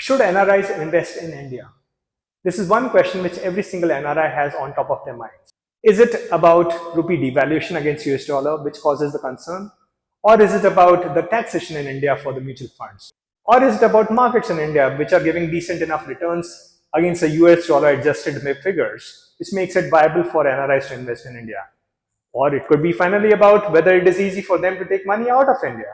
Should NRIs invest in India? This is one question which every single NRI has on top of their minds. Is it about rupee devaluation against US dollar which causes the concern? Or is it about the taxation in India for the mutual funds? Or is it about markets in India which are giving decent enough returns against the US dollar adjusted figures, which makes it viable for NRIs to invest in India? Or it could be finally about whether it is easy for them to take money out of India.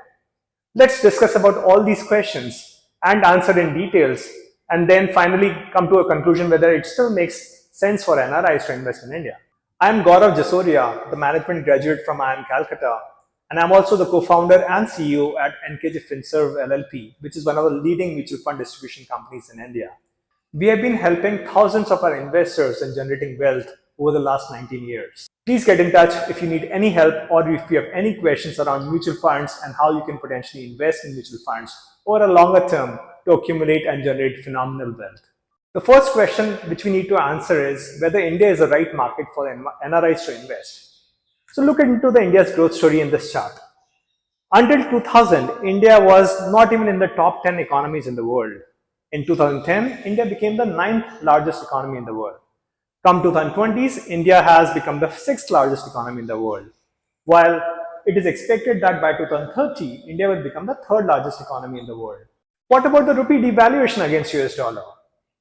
Let's discuss about all these questions and answer in details, and then finally come to a conclusion whether it still makes sense for NRIs to invest in India. I am Gaurav Jasoria, the management graduate from IIM Calcutta, and I'm also the co-founder and CEO at NKJ Finserv LLP, which is one of the leading mutual fund distribution companies in India. We have been helping thousands of our investors in generating wealth over the last 19 years. Please get in touch if you need any help or if you have any questions around mutual funds and how you can potentially invest in mutual funds over a longer term to accumulate and generate phenomenal wealth. The first question which we need to answer is whether India is the right market for NRIs to invest. So look into the India's growth story in this chart. Until 2000, India was not even in the top 10 economies in the world. In 2010, India became the 9th largest economy in the world. Come 2020s, India has become the 6th largest economy in the world, while it is expected that by 2030, India will become the 3rd largest economy in the world. What about the rupee devaluation against US dollar?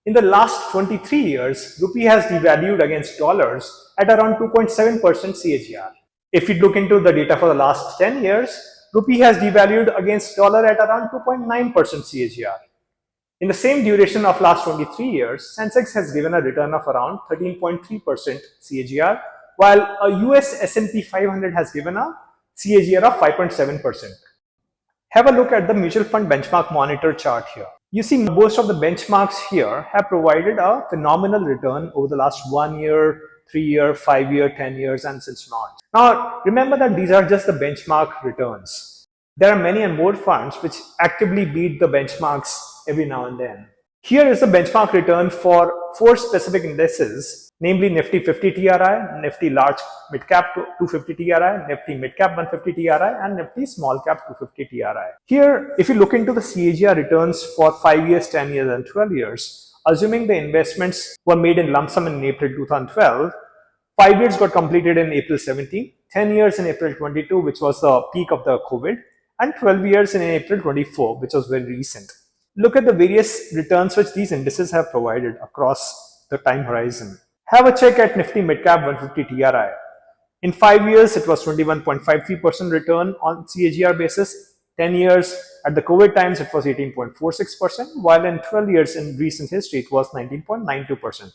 In the last 23 years, rupee has devalued against dollars at around 2.7% CAGR. If you look into the data for the last 10 years, rupee has devalued against dollar at around 2.9% CAGR. In the same duration of last 23 years, Sensex has given a return of around 13.3% CAGR, while a US S&P 500 has given a CAGR of 5.7%. Have a look at the mutual fund benchmark monitor chart here. You see most of the benchmarks here have provided a phenomenal return over the last 1 year, 3 year, 5 year, 10 years and since launch. Now remember that these are just the benchmark returns. There are many and more funds which actively beat the benchmarks every now and then. Here is the benchmark return for 4 specific indices, namely Nifty 50 TRI, Nifty Large Mid Cap 250 TRI, Nifty Mid Cap 150 TRI, and Nifty Small Cap 250 TRI. Here, if you look into the CAGR returns for 5 years, 10 years, and 12 years, assuming the investments were made in lump sum in April 2012, 5 years got completed in April 17, 10 years in April 22, which was the peak of the COVID, and 12 years in April 24, which was very recent. Look at the various returns which these indices have provided across the time horizon. Have a check at Nifty Midcap 150 TRI. In 5 years, it was 21.53% return on CAGR basis. 10 years at the COVID times, it was 18.46%, while in 12 years in recent history, it was 19.92%.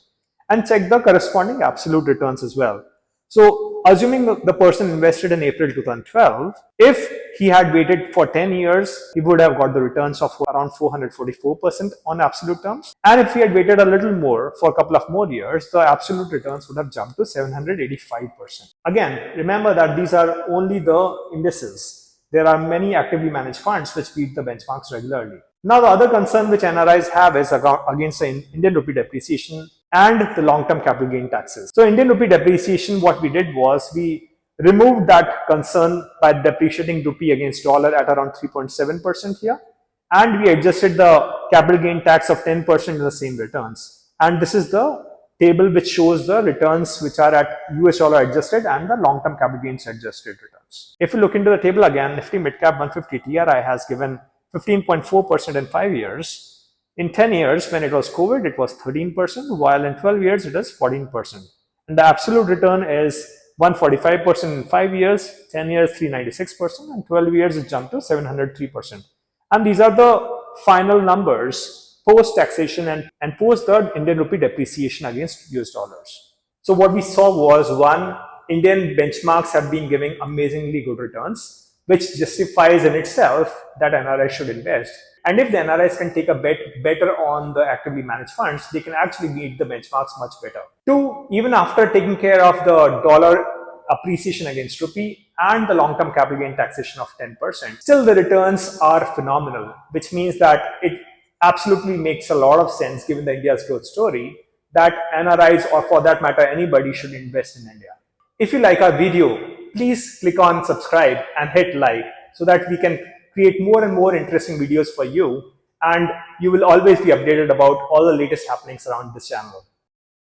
And check the corresponding absolute returns as well. So assuming the person invested in April 2012, if he had waited for 10 years, he would have got the returns of around 444% on absolute terms. And if he had waited a little more for a couple of more years, the absolute returns would have jumped to 785%. Again, remember that these are only the indices. There are many actively managed funds which beat the benchmarks regularly. Now, the other concern which NRIs have is against the Indian rupee depreciation and the long-term capital gain taxes. So Indian rupee depreciation, what we did was we removed that concern by depreciating rupee against dollar at around 3.7% here, and we adjusted the capital gain tax of 10% in the same returns. And this is the table which shows the returns which are at US dollar adjusted and the long-term capital gains adjusted returns. If you look into the table again, Nifty Midcap 150 TRI has given 15.4% in 5 years. In 10 years, when it was COVID, it was 13%, while in 12 years, it is 14%. And the absolute return is 145% in 5 years, 10 years, 396%, and 12 years, it jumped to 703%. And these are the final numbers post taxation and post the Indian rupee depreciation against US dollars. So what we saw was, one, Indian benchmarks have been giving amazingly good returns, which justifies in itself that NRIs should invest. And if the NRIs can take a bet better on the actively managed funds, they can actually beat the benchmarks much better. Two, even after taking care of the dollar appreciation against rupee and the long-term capital gain taxation of 10%, still the returns are phenomenal, which means that it absolutely makes a lot of sense given the India's growth story that NRIs, or for that matter anybody, should invest in India. If you like our video, please click on subscribe and hit like so that we can create more and more interesting videos for you and you will always be updated about all the latest happenings around this channel.